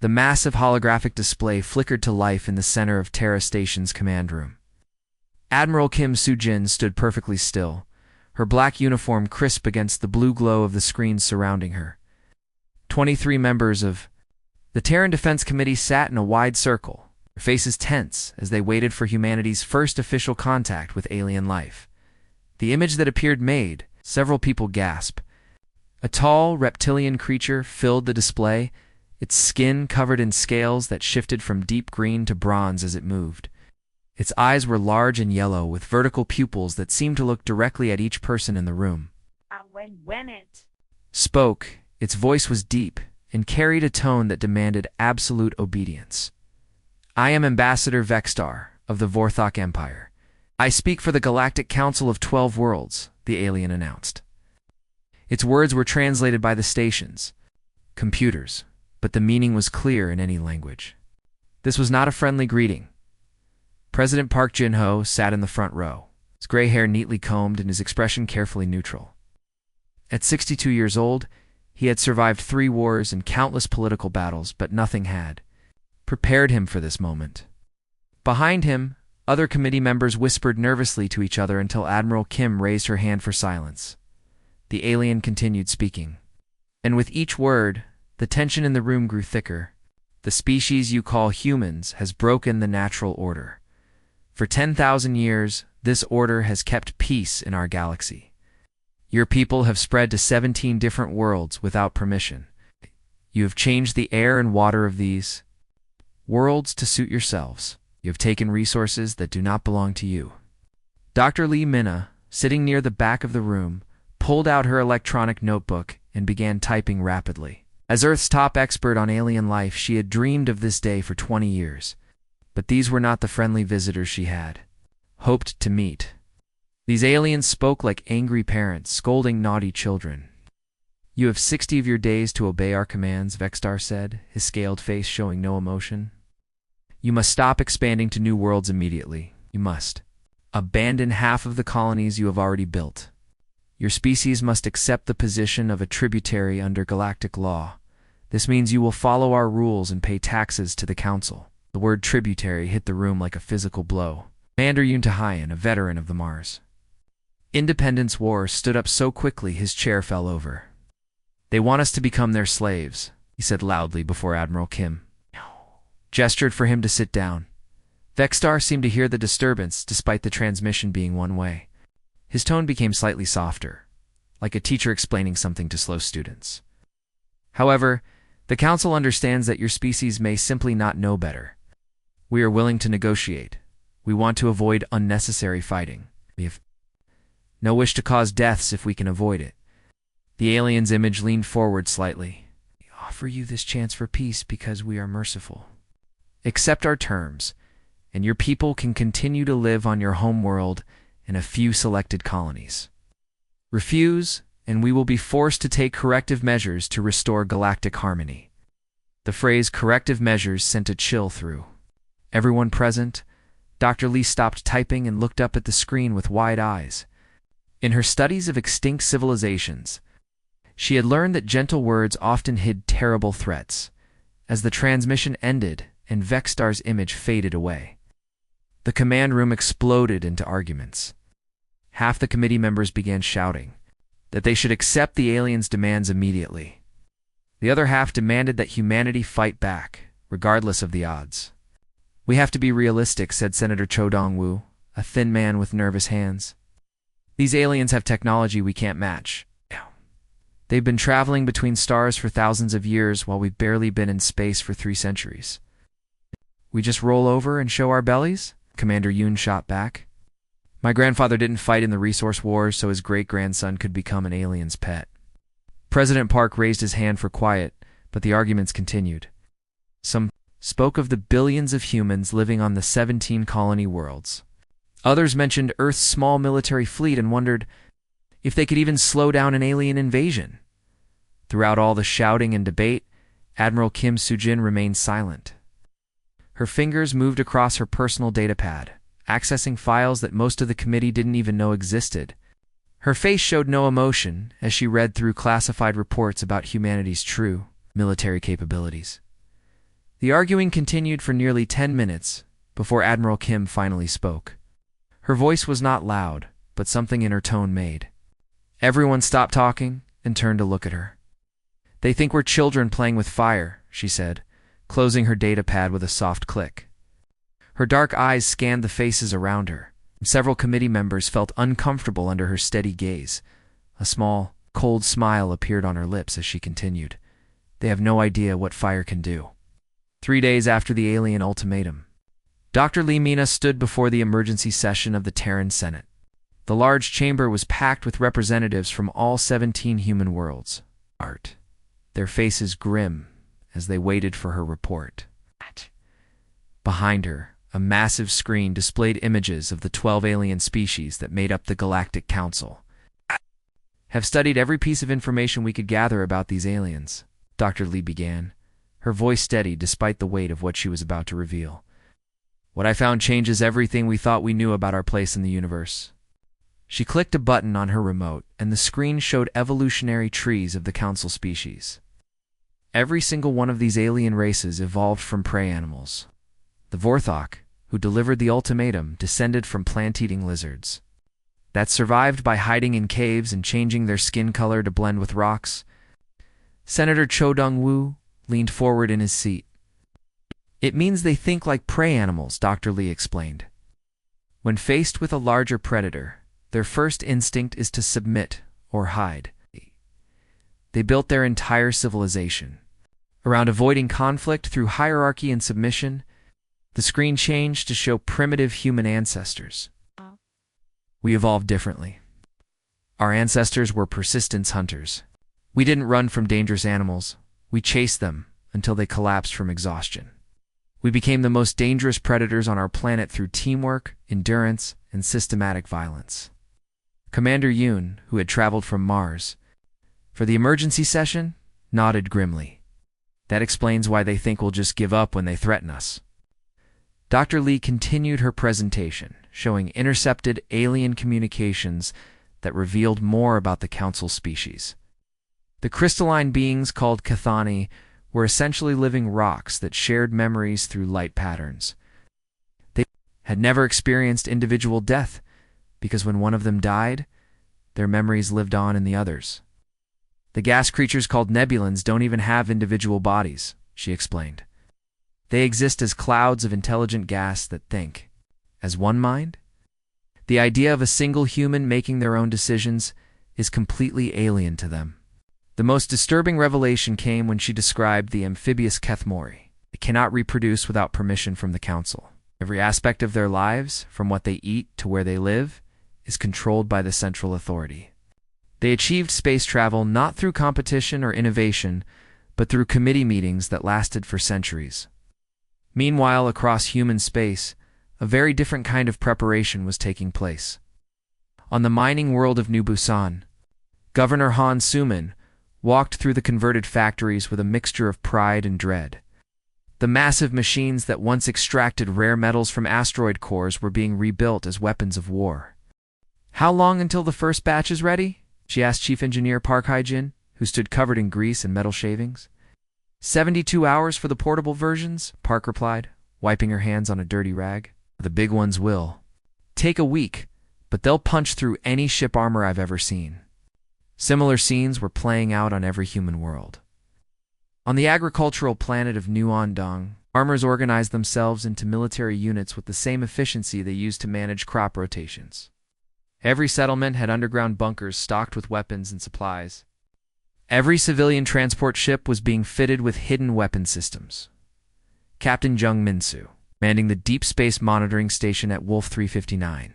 The massive holographic display flickered to life in the center of Terra Station's command room. Admiral Kim Soo-jin stood perfectly still, her black uniform crisp against the blue glow of the screens surrounding her. 23 members of the Terran Defense Committee sat in a wide circle, their faces tense as they waited for humanity's first official contact with alien life. The image that appeared made several people gasp. A tall, reptilian creature filled the display, its skin covered in scales that shifted from deep green to bronze as it moved. Its eyes were large and yellow, with vertical pupils that seemed to look directly at each person in the room. When it Spoke, its voice was deep and carried a tone that demanded absolute obedience. I am Ambassador Vexstar of the Vorthok Empire. I speak for the Galactic Council of 12 Worlds, the alien announced. Its words were translated by the station's computers, but the meaning was clear in any language. This was not a friendly greeting. President Park Jin-ho sat in the front row, his gray hair neatly combed and his expression carefully neutral. At 62 years old, he had survived 3 wars and countless political battles, but nothing had prepared him for this moment. Behind him, other committee members whispered nervously to each other until Admiral Kim raised her hand for silence. The alien continued speaking. And with each word, the tension in the room grew thicker. The species you call humans has broken the natural order. For 10,000 years, this order has kept peace in our galaxy. Your people have spread to 17 different worlds without permission. You have changed the air and water of these worlds to suit yourselves. You have taken resources that do not belong to you. Dr. Lee Minna, sitting near the back of the room, pulled out her electronic notebook and began typing rapidly. As Earth's top expert on alien life, she had dreamed of this day for 20 years. But these were not the friendly visitors she had hoped to meet. These aliens spoke like angry parents scolding naughty children. You have 60 of your days to obey our commands, Vexstar said, his scaled face showing no emotion. You must stop expanding to new worlds immediately. You must abandon half of the colonies you have already built. Your species must accept the position of a tributary under galactic law. This means you will follow our rules and pay taxes to the Council. The word tributary hit the room like a physical blow. Commander Yoon Tahayan, a veteran of the Mars Independence War, stood up so quickly his chair fell over. They want us to become their slaves, he said loudly before Admiral Kim gestured for him to sit down. Vexstar seemed to hear the disturbance despite the transmission being one way. His tone became slightly softer, like a teacher explaining something to slow students. However, the Council understands that your species may simply not know better. We are willing to negotiate. We want to avoid unnecessary fighting. We have no wish to cause deaths if we can avoid it. The alien's image leaned forward slightly. We offer you this chance for peace because we are merciful. Accept our terms, and your people can continue to live on your home world in a few selected colonies. Refuse, and we will be forced to take corrective measures to restore galactic harmony. The phrase corrective measures sent a chill through everyone present. Dr. Lee stopped typing and looked up at the screen with wide eyes. In her studies of extinct civilizations, she had learned that gentle words often hid terrible threats. As the transmission ended and Vexstar's image faded away, the command room exploded into arguments. Half the committee members began shouting that they should accept the aliens' demands immediately. The other half demanded that humanity fight back, regardless of the odds. We have to be realistic, said Senator Cho Dong-woo, a thin man with nervous hands. These aliens have technology we can't match. They've been traveling between stars for thousands of years while we've barely been in space for 3 centuries. We just roll over and show our bellies? Commander Yoon shot back. My grandfather didn't fight in the resource wars so his great-grandson could become an alien's pet. President Park raised his hand for quiet, but the arguments continued. Some spoke of the billions of humans living on the 17 colony worlds. Others mentioned Earth's small military fleet and wondered if they could even slow down an alien invasion. Throughout all the shouting and debate, Admiral Kim Soo-jin remained silent. Her fingers moved across her personal datapad, accessing files that most of the committee didn't even know existed. Her face showed no emotion as she read through classified reports about humanity's true military capabilities. The arguing continued for nearly 10 minutes before Admiral Kim finally spoke. Her voice was not loud, but something in her tone made everyone stop talking and turned to look at her. "They think we're children playing with fire," she said, closing her data pad with a soft click. Her dark eyes scanned the faces around her. Several committee members felt uncomfortable under her steady gaze. A small, cold smile appeared on her lips as she continued. "They have no idea what fire can do." 3 days after the alien ultimatum, Dr. Lee Mina stood before the emergency session of the Terran Senate. The large chamber was packed with representatives from all 17 human worlds. Their faces grim as they waited for her report. Behind her, a massive screen displayed images of the 12 alien species that made up the Galactic Council. "Have studied every piece of information we could gather about these aliens," Dr. Lee began, her voice steady despite the weight of what she was about to reveal. "What I found changes everything we thought we knew about our place in the universe." She clicked a button on her remote, and the screen showed evolutionary trees of the Council species. Every single one of these alien races evolved from prey animals. The Vorthok, who delivered the ultimatum, descended from plant-eating lizards that survived by hiding in caves and changing their skin color to blend with rocks. Senator Cho Dong-woo leaned forward in his seat. "It means they think like prey animals," Dr. Lee explained. "When faced with a larger predator, their first instinct is to submit or hide. They built their entire civilization around avoiding conflict through hierarchy and submission." The screen changed to show primitive human ancestors. "We evolved differently. Our ancestors were persistence hunters. We didn't run from dangerous animals. We chased them until they collapsed from exhaustion. We became the most dangerous predators on our planet through teamwork, endurance, and systematic violence." Commander Yoon, who had traveled from Mars for the emergency session, nodded grimly. "That explains why they think we'll just give up when they threaten us." Dr. Lee continued her presentation, showing intercepted alien communications that revealed more about the Council species. The crystalline beings called Cathani were essentially living rocks that shared memories through light patterns. They had never experienced individual death, because when one of them died, their memories lived on in the others. "The gas creatures called nebulans don't even have individual bodies," she explained. "They exist as clouds of intelligent gas that think. As one mind? The idea of a single human making their own decisions is completely alien to them." The most disturbing revelation came when she described the amphibious Kethmori. They cannot reproduce without permission from the Council. Every aspect of their lives, from what they eat to where they live, is controlled by the central authority. They achieved space travel not through competition or innovation, but through committee meetings that lasted for centuries. Meanwhile, across human space, a very different kind of preparation was taking place. On the mining world of New Busan, Governor Han Suman walked through the converted factories with a mixture of pride and dread. The massive machines that once extracted rare metals from asteroid cores were being rebuilt as weapons of war. "How long until the first batch is ready?" she asked Chief Engineer Park Hae-jin, who stood covered in grease and metal shavings. 72 hours for the portable versions," Park replied, wiping her hands on a dirty rag. "The big ones will take a week, but they'll punch through any ship armor I've ever seen." Similar scenes were playing out on every human world. On the agricultural planet of New Andong, farmers organized themselves into military units with the same efficiency they used to manage crop rotations. Every settlement had underground bunkers stocked with weapons and supplies. Every civilian transport ship was being fitted with hidden weapon systems. Captain Jung Min-soo, manning the Deep Space Monitoring Station at Wolf 359,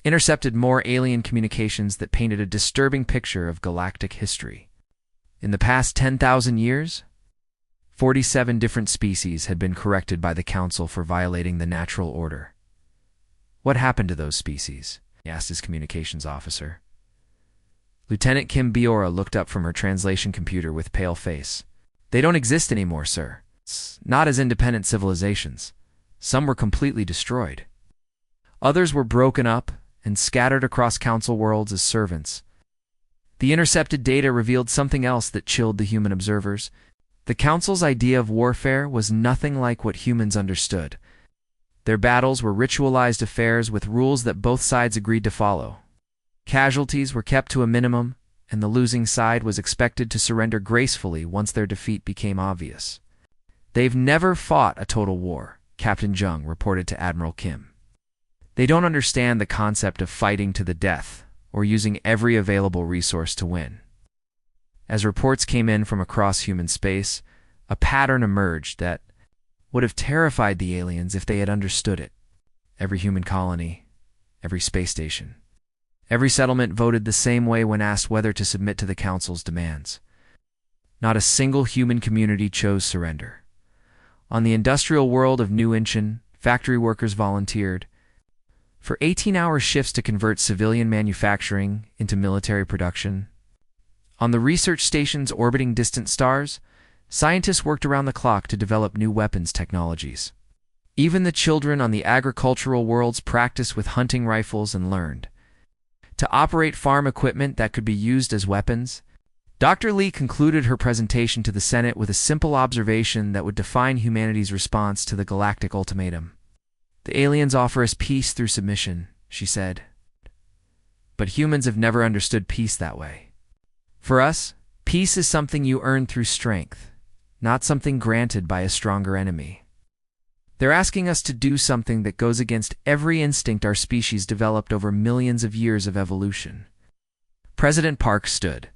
intercepted more alien communications that painted a disturbing picture of galactic history. In the past 10,000 years, 47 different species had been corrected by the Council for violating the natural order. "What happened to those species?" he asked his communications officer. Lieutenant Kim Biora looked up from her translation computer with pale face. "They don't exist anymore, sir. Not as independent civilizations. Some were completely destroyed. Others were broken up and scattered across Council worlds as servants." The intercepted data revealed something else that chilled the human observers. The Council's idea of warfare was nothing like what humans understood. Their battles were ritualized affairs with rules that both sides agreed to follow. Casualties were kept to a minimum, and the losing side was expected to surrender gracefully once their defeat became obvious. "They've never fought a total war," Captain Jung reported to Admiral Kim. "They don't understand the concept of fighting to the death or using every available resource to win." As reports came in from across human space, a pattern emerged that would have terrified the aliens if they had understood it. Every human colony, every space station, every settlement voted the same way when asked whether to submit to the Council's demands. Not a single human community chose surrender. On the industrial world of New Incheon, factory workers volunteered for 18-hour shifts to convert civilian manufacturing into military production. On the research stations orbiting distant stars, scientists worked around the clock to develop new weapons technologies. Even the children on the agricultural worlds practiced with hunting rifles and learned to operate farm equipment that could be used as weapons. Dr. Lee concluded her presentation to the Senate with a simple observation that would define humanity's response to the galactic ultimatum. "The aliens offer us peace through submission," she said. "But humans have never understood peace that way. For us, peace is something you earn through strength, not something granted by a stronger enemy. They're asking us to do something that goes against every instinct our species developed over millions of years of evolution." President Park stood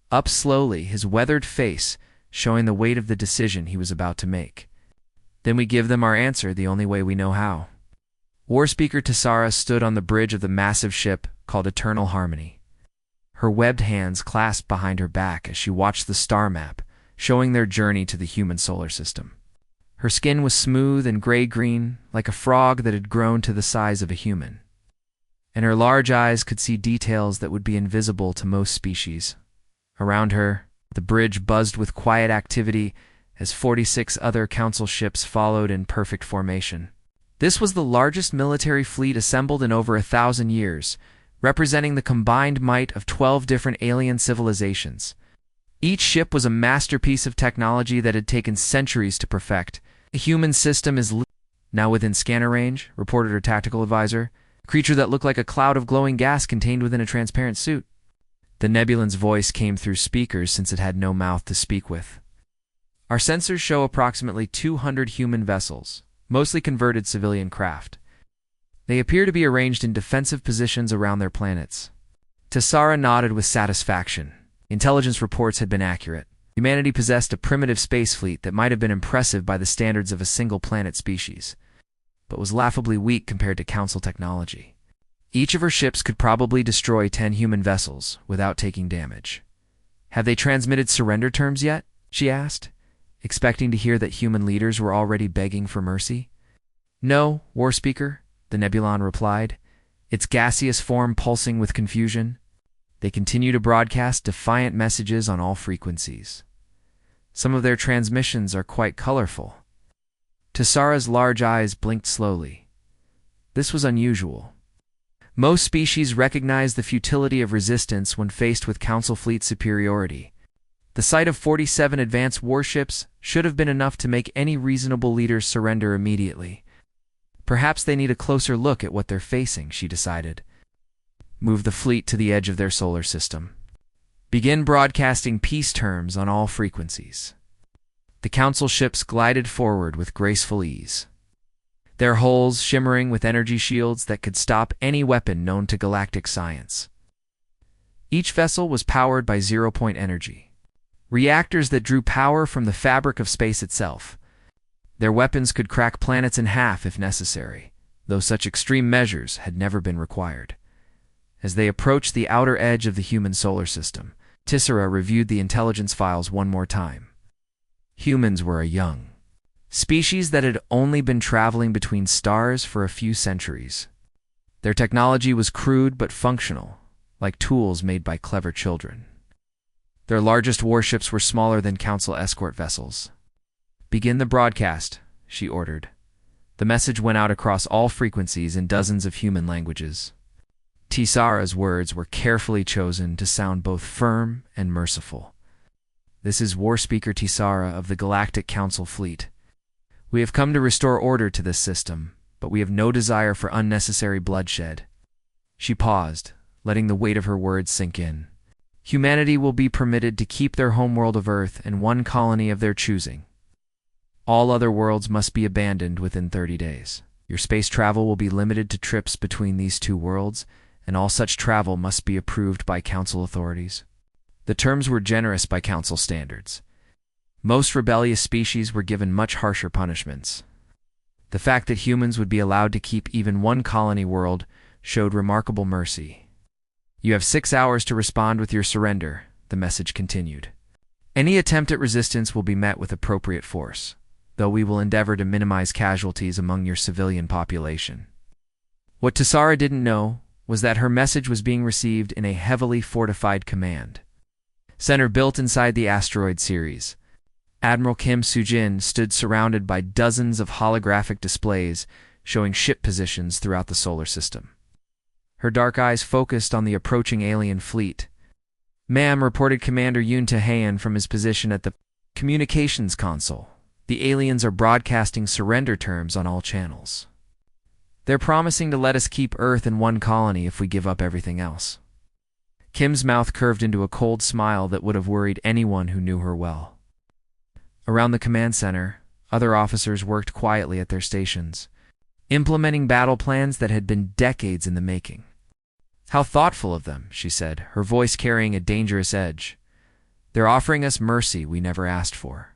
up slowly, his weathered face showing the weight of the decision he was about to make. "Then we give them our answer the only way we know how." War Speaker Tessara stood on the bridge of the massive ship called Eternal Harmony. Her webbed hands clasped behind her back as she watched the star map, showing their journey to the human solar system. Her skin was smooth and gray-green, like a frog that had grown to the size of a human. And her large eyes could see details that would be invisible to most species. Around her, the bridge buzzed with quiet activity as 46 other council ships followed in perfect formation. This was the largest military fleet assembled in over 1,000 years, representing the combined might of 12 different alien civilizations. Each ship was a masterpiece of technology that had taken centuries to perfect. "The human system is now within scanner range," reported her tactical advisor, a creature that looked like a cloud of glowing gas contained within a transparent suit. The Nebulan's voice came through speakers since it had no mouth to speak with. "Our sensors show approximately 200 human vessels, mostly converted civilian craft. They appear to be arranged in defensive positions around their planets." Tessara nodded with satisfaction. Intelligence reports had been accurate. Humanity possessed a primitive space fleet that might have been impressive by the standards of a single-planet species, but was laughably weak compared to Council technology. Each of her ships could probably destroy 10 human vessels without taking damage. "Have they transmitted surrender terms yet?" she asked, expecting to hear that human leaders were already begging for mercy. "No, War Speaker," the Nebulan replied, its gaseous form pulsing with confusion. "They continue to broadcast defiant messages on all frequencies. Some of their transmissions are quite colorful." Tessara's large eyes blinked slowly. This was unusual. Most species recognize the futility of resistance when faced with Council fleet superiority. The sight of 47 advanced warships should have been enough to make any reasonable leader surrender immediately. Perhaps they need a closer look at what they're facing, she decided. Move the fleet to the edge of their solar system. Begin broadcasting peace terms on all frequencies. The Council ships glided forward with graceful ease, their hulls shimmering with energy shields that could stop any weapon known to galactic science. Each vessel was powered by zero-point energy, reactors that drew power from the fabric of space itself. Their weapons could crack planets in half if necessary, though such extreme measures had never been required. As they approached the outer edge of the human solar system, Tessara reviewed the intelligence files one more time. Humans were a young species that had only been traveling between stars for a few centuries. Their technology was crude but functional, like tools made by clever children. Their largest warships were smaller than Council escort vessels. "Begin the broadcast," she ordered. The message went out across all frequencies in dozens of human languages. Tessara's words were carefully chosen to sound both firm and merciful. This is War Speaker Tisara of the Galactic Council Fleet. We have come to restore order to this system, but we have no desire for unnecessary bloodshed. She paused, letting the weight of her words sink in. Humanity will be permitted to keep their homeworld of Earth and one colony of their choosing. All other worlds must be abandoned within 30 days. Your space travel will be limited to trips between these two worlds, and all such travel must be approved by Council authorities. The terms were generous by Council standards. Most rebellious species were given much harsher punishments. The fact that humans would be allowed to keep even one colony world showed remarkable mercy. You have 6 hours to respond with your surrender, the message continued. Any attempt at resistance will be met with appropriate force, though we will endeavor to minimize casualties among your civilian population. What Tisara didn't know was that her message was being received in a heavily fortified command center built inside the asteroid series. Admiral Kim Soo-jin stood surrounded by dozens of holographic displays showing ship positions throughout the solar system. Her dark eyes focused on the approaching alien fleet. "Ma'am," reported Commander Yoon Tae-han from his position at the communications console. "The aliens are broadcasting surrender terms on all channels. They're promising to let us keep Earth in one colony if we give up everything else." Kim's mouth curved into a cold smile that would have worried anyone who knew her well. Around the command center, other officers worked quietly at their stations, implementing battle plans that had been decades in the making. "How thoughtful of them," she said, her voice carrying a dangerous edge. "They're offering us mercy we never asked for."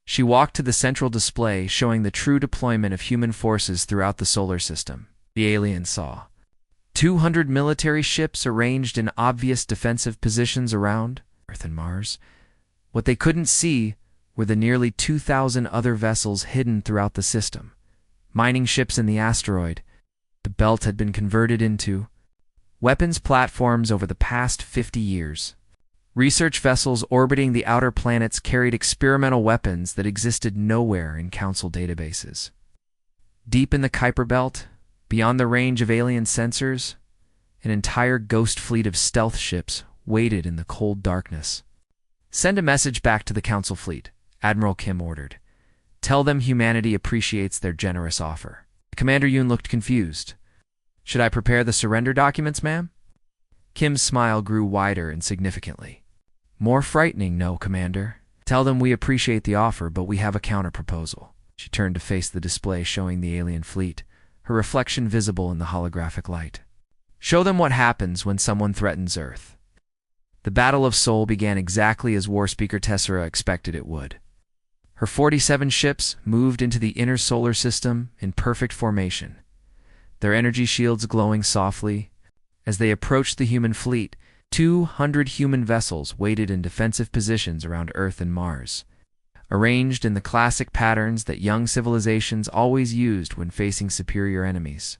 She walked to the central display showing the true deployment of human forces throughout the solar system. The aliens saw 200 military ships arranged in obvious defensive positions around Earth and Mars. What they couldn't see were the nearly 2,000 other vessels hidden throughout the system. Mining ships in the asteroid, the belt had been converted into weapons platforms over the past 50 years. Research vessels orbiting the outer planets carried experimental weapons that existed nowhere in Council databases. Deep in the Kuiper Belt, beyond the range of alien sensors, an entire ghost fleet of stealth ships waited in the cold darkness. "Send a message back to the Council fleet," Admiral Kim ordered. "Tell them humanity appreciates their generous offer." Commander Yoon looked confused. "Should I prepare the surrender documents, ma'am?" Kim's smile grew wider and significantly. "More frightening, no, Commander. Tell them we appreciate the offer, but we have a counter-proposal." She turned to face the display showing the alien fleet, her reflection visible in the holographic light. "Show them what happens when someone threatens Earth." The Battle of Seoul began exactly as War Speaker Tessera expected it would. Her 47 ships moved into the inner solar system in perfect formation, their energy shields glowing softly. As they approached the human fleet, 200 human vessels waited in defensive positions around Earth and Mars, arranged in the classic patterns that young civilizations always used when facing superior enemies.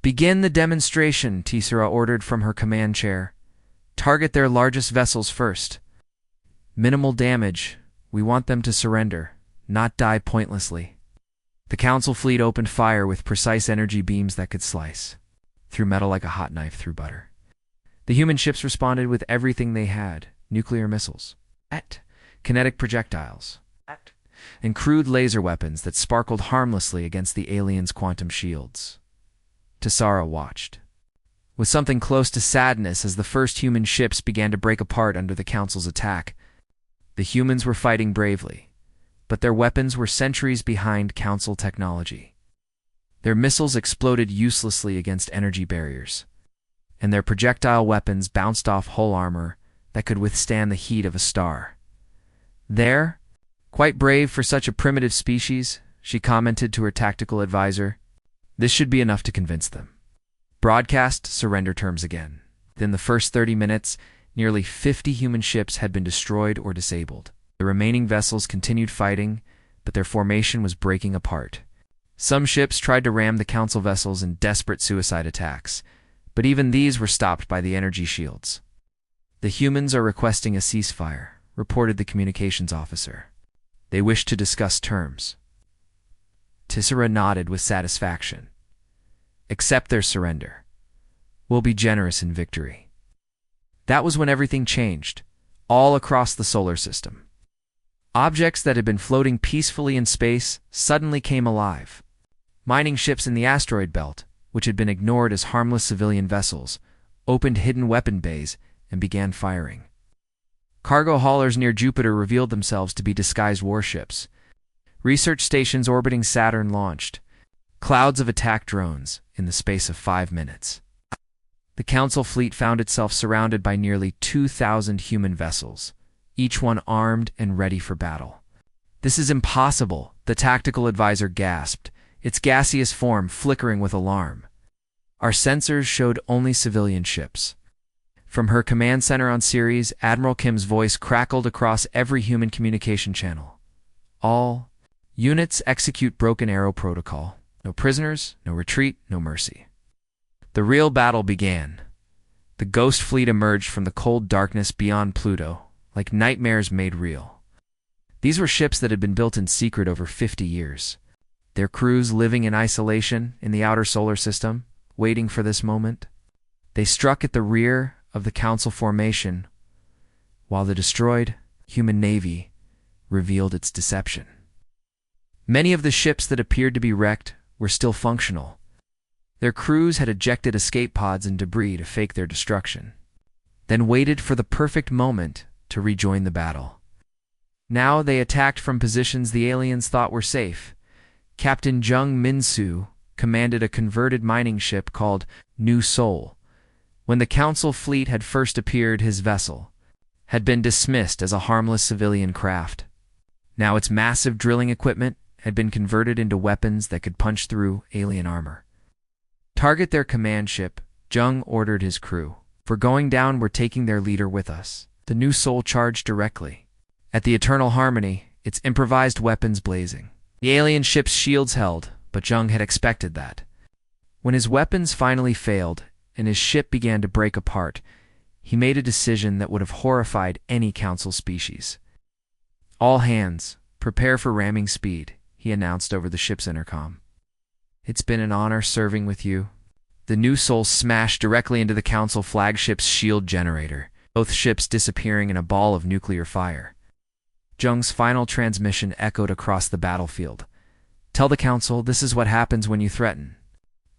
"Begin the demonstration," Tisera ordered from her command chair. "Target their largest vessels first. Minimal damage. We want them to surrender, not die pointlessly." The Council fleet opened fire with precise energy beams that could slice through metal like a hot knife through butter. The human ships responded with everything they had: nuclear missiles, kinetic projectiles, and crude laser weapons that sparkled harmlessly against the aliens' quantum shields. Tisara watched with something close to sadness as the first human ships began to break apart under the Council's attack. The humans were fighting bravely, but their weapons were centuries behind Council technology. Their missiles exploded uselessly against energy barriers, and their projectile weapons bounced off hull armor that could withstand the heat of a star. "There, quite brave for such a primitive species," she commented to her tactical advisor. "This should be enough to convince them. Broadcast surrender terms again." Within the first 30 minutes, nearly 50 human ships had been destroyed or disabled. The remaining vessels continued fighting, but their formation was breaking apart. Some ships tried to ram the Council vessels in desperate suicide attacks, but even these were stopped by the energy shields. "The humans are requesting a ceasefire," reported the communications officer. "They wish to discuss terms." Tisera nodded with satisfaction. "Accept their surrender. We'll be generous in victory." That was when everything changed. all across the solar system. Objects that had been floating peacefully in space suddenly came alive. Mining ships in the asteroid belt, which had been ignored as harmless civilian vessels, opened hidden weapon bays and began firing. Cargo haulers near Jupiter revealed themselves to be disguised warships. Research stations orbiting Saturn launched clouds of attack drones in the space of 5 minutes. The Council fleet found itself surrounded by nearly 2,000 human vessels, each one armed and ready for battle. "This is impossible," the tactical advisor gasped, its gaseous form flickering with alarm. "Our sensors showed only civilian ships." From her command center on Ceres, Admiral Kim's voice crackled across every human communication channel. "All units execute Broken Arrow protocol. No prisoners, no retreat, no mercy." The real battle began. The Ghost Fleet emerged from the cold darkness beyond Pluto, like nightmares made real. These were ships that had been built in secret over 50 years. Their crews living in isolation in the outer solar system, waiting for this moment. They struck at the rear of the Council formation, while the destroyed human navy revealed its deception. Many of the ships that appeared to be wrecked were still functional. Their crews had ejected escape pods and debris to fake their destruction, then waited for the perfect moment to rejoin the battle. Now they attacked from positions the aliens thought were safe. Captain Jung Min-soo commanded a converted mining ship called New Seoul. When the Council fleet had first appeared, his vessel had been dismissed as a harmless civilian craft. Now its massive drilling equipment had been converted into weapons that could punch through alien armor. "Target their command ship," Jung ordered his crew. "For going down, we're taking their leader with us." The New Seoul charged directly at the Eternal Harmony, its improvised weapons blazing. The alien ship's shields held, but Jung had expected that. When his weapons finally failed and his ship began to break apart, he made a decision that would have horrified any Council species. "All hands, prepare for ramming speed," he announced over the ship's intercom. "It's been an honor serving with you." The New Seoul smashed directly into the Council flagship's shield generator, both ships disappearing in a ball of nuclear fire. Jung's final transmission echoed across the battlefield. "Tell the Council this is what happens when you threaten."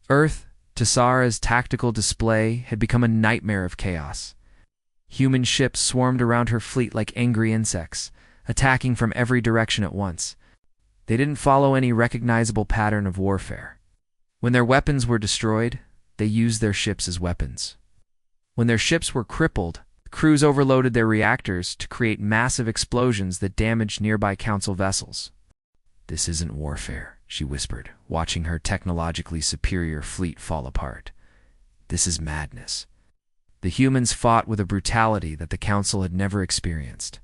Earth, Tessara's tactical display, had become a nightmare of chaos. Human ships swarmed around her fleet like angry insects, attacking from every direction at once. They didn't follow any recognizable pattern of warfare. When their weapons were destroyed, they used their ships as weapons. When their ships were crippled, crews overloaded their reactors to create massive explosions that damaged nearby Council vessels. "This isn't warfare," she whispered, watching her technologically superior fleet fall apart. "This is madness." The humans fought with a brutality that the Council had never experienced.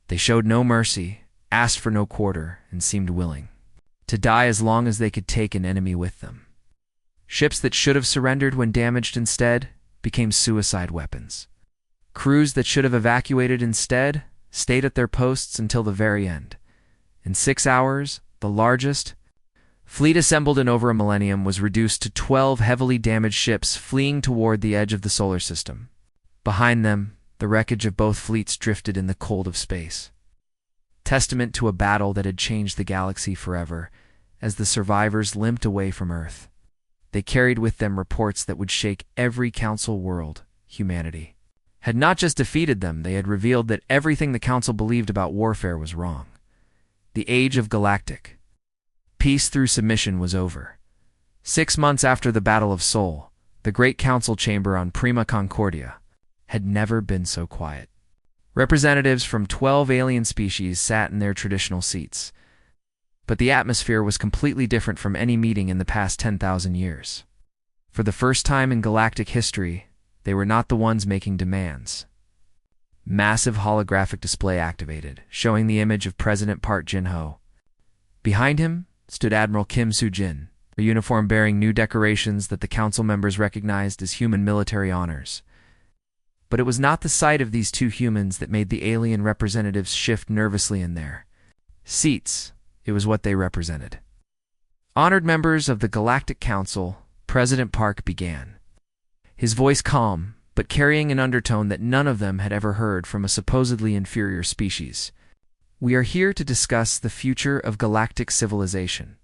They showed no mercy, asked for no quarter, and seemed willing to die as long as they could take an enemy with them. Ships that should have surrendered when damaged instead became suicide weapons. Crews that should have evacuated instead stayed at their posts until the very end. In 6 hours, the largest fleet assembled in over a millennium was reduced to 12 heavily damaged ships fleeing toward the edge of the solar system. Behind them, the wreckage of both fleets drifted in the cold of space. Testament to a battle that had changed the galaxy forever, as the survivors limped away from Earth. They carried with them reports that would shake every Council world. Humanity had not just defeated them, they had revealed that everything the Council believed about warfare was wrong. The age of galactic peace through submission was over. 6 months after the Battle of Seoul, the Great Council chamber on Prima Concordia had never been so quiet. Representatives from 12 alien species sat in their traditional seats. But the atmosphere was completely different from any meeting in the past 10,000 years. For the first time in galactic history, they were not the ones making demands. Massive holographic display activated, showing the image of President Park Jin-ho. Behind him stood Admiral Kim Soo-jin, a uniform bearing new decorations that the Council members recognized as human military honors. But it was not the sight of these two humans that made the alien representatives shift nervously in their seats. It was what they represented. Honored members of the Galactic Council, President Park began. His voice calm, but carrying an undertone that none of them had ever heard from a supposedly inferior species. We are here to discuss the future of galactic civilization.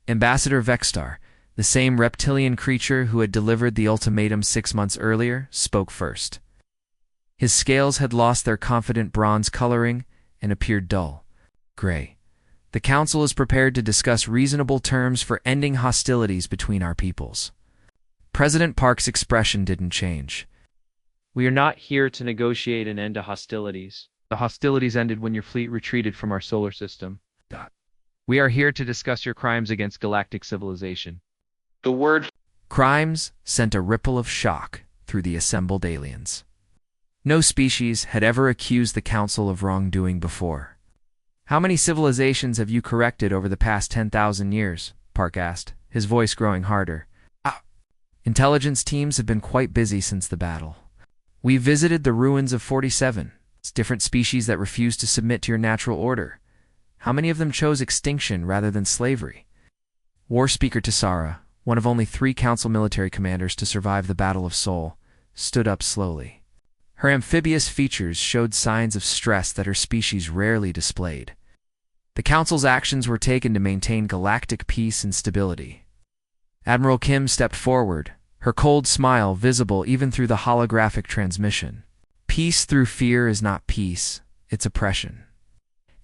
Ambassador Vexstar, the same reptilian creature who had delivered the ultimatum 6 months earlier, spoke first. His scales had lost their confident bronze coloring and appeared dull, gray. The Council is prepared to discuss reasonable terms for ending hostilities between our peoples. President Park's expression didn't change. We are not here to negotiate an end to hostilities. The hostilities ended when your fleet retreated from our solar system. We are here to discuss your crimes against galactic civilization. The word crimes sent a ripple of shock through the assembled aliens. No species had ever accused the Council of wrongdoing before. How many civilizations have you corrected over the past 10,000 years? Park asked, his voice growing harder. Intelligence teams have been quite busy since the battle. We visited the ruins of 47. It's different species that refused to submit to your natural order. How many of them chose extinction rather than slavery? War Speaker Tessara, one of only 3 Council military commanders to survive the Battle of Sol, stood up slowly. Her amphibious features showed signs of stress that her species rarely displayed. The Council's actions were taken to maintain galactic peace and stability. Admiral Kim stepped forward, her cold smile visible even through the holographic transmission. Peace through fear is not peace, it's oppression.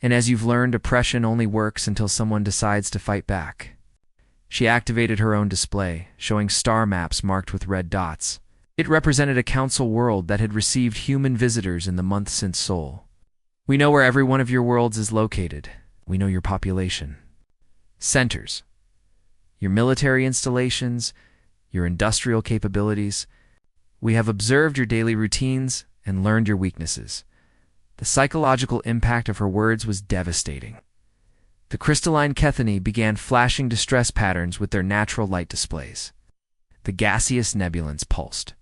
And as you've learned, oppression only works until someone decides to fight back. She activated her own display, showing star maps marked with red dots. It represented a Council world that had received human visitors in the month since Sol. We know where every one of your worlds is located. We know your population. Centers. Your military installations, your industrial capabilities. We have observed your daily routines and learned your weaknesses. The psychological impact of her words was devastating. The crystalline Kethany began flashing distress patterns with their natural light displays. The gaseous nebulans pulsed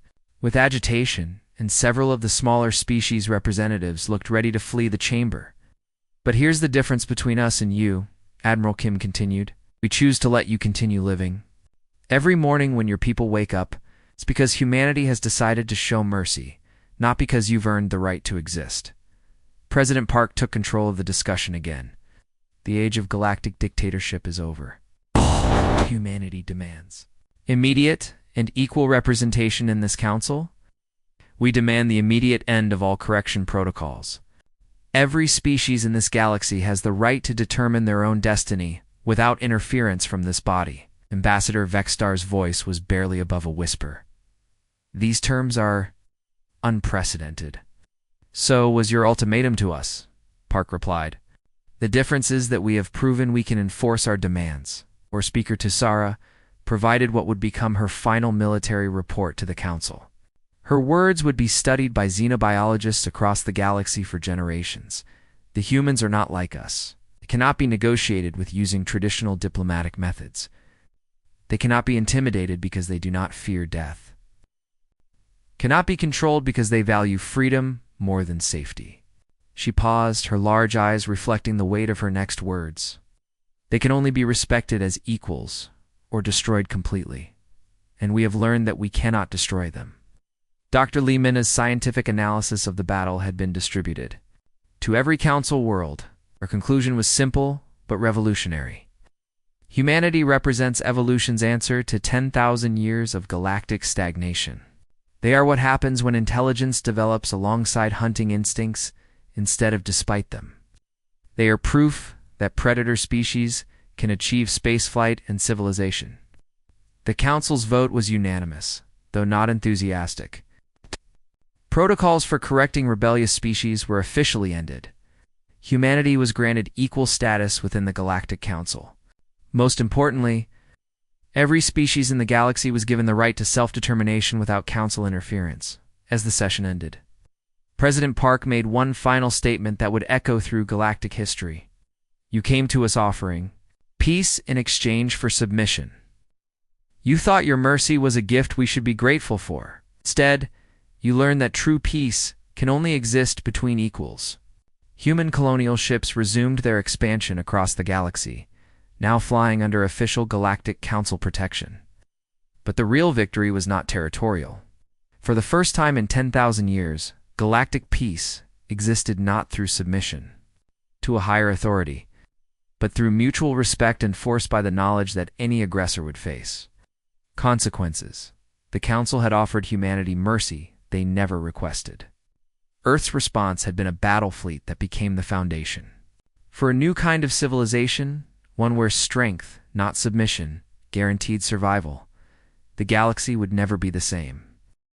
with agitation, and several of the smaller species representatives looked ready to flee the chamber. But here's the difference between us and you, Admiral Kim continued. We choose to let you continue living. Every morning when your people wake up, it's because humanity has decided to show mercy, not because you've earned the right to exist. President Park took control of the discussion again. The age of galactic dictatorship is over. Humanity demands immediate and equal representation in this council. We demand the immediate end of all correction protocols. Every species in this galaxy has the right to determine their own destiny without interference from this body. Ambassador Vexstar's voice was barely above a whisper. These terms are unprecedented. So was your ultimatum to us, Park replied. The difference is that we have proven we can enforce our demands, or Speaker Tessara provided what would become her final military report to the Council. Her words would be studied by xenobiologists across the galaxy for generations. The humans are not like us. They cannot be negotiated with using traditional diplomatic methods. They cannot be intimidated because they do not fear death. Cannot be controlled because they value freedom more than safety. She paused, her large eyes reflecting the weight of her next words. They can only be respected as equals or destroyed completely, and we have learned that we cannot destroy them. Dr. Lee Mina's scientific analysis of the battle had been distributed to every Council world. Her conclusion was simple but revolutionary. Humanity represents evolution's answer to 10,000 years of galactic stagnation. They are what happens when intelligence develops alongside hunting instincts instead of despite them. They are proof that predator species can achieve spaceflight and civilization. The Council's vote was unanimous, though not enthusiastic. Protocols for correcting rebellious species were officially ended. Humanity was granted equal status within the Galactic Council. Most importantly, every species in the galaxy was given the right to self-determination without Council interference. As the session ended, President Park made one final statement that would echo through galactic history. You came to us offering peace in exchange for submission. You thought your mercy was a gift we should be grateful for. Instead, you learned that true peace can only exist between equals. Human colonial ships resumed their expansion across the galaxy, now flying under official Galactic Council protection. But the real victory was not territorial. For the first time in 10,000 years, galactic peace existed not through submission to a higher authority, but through mutual respect enforced by the knowledge that any aggressor would face consequences. The Council had offered humanity mercy they never requested. Earth's response had been a battle fleet that became the foundation for a new kind of civilization, one where strength, not submission, guaranteed survival. The galaxy would never be the same.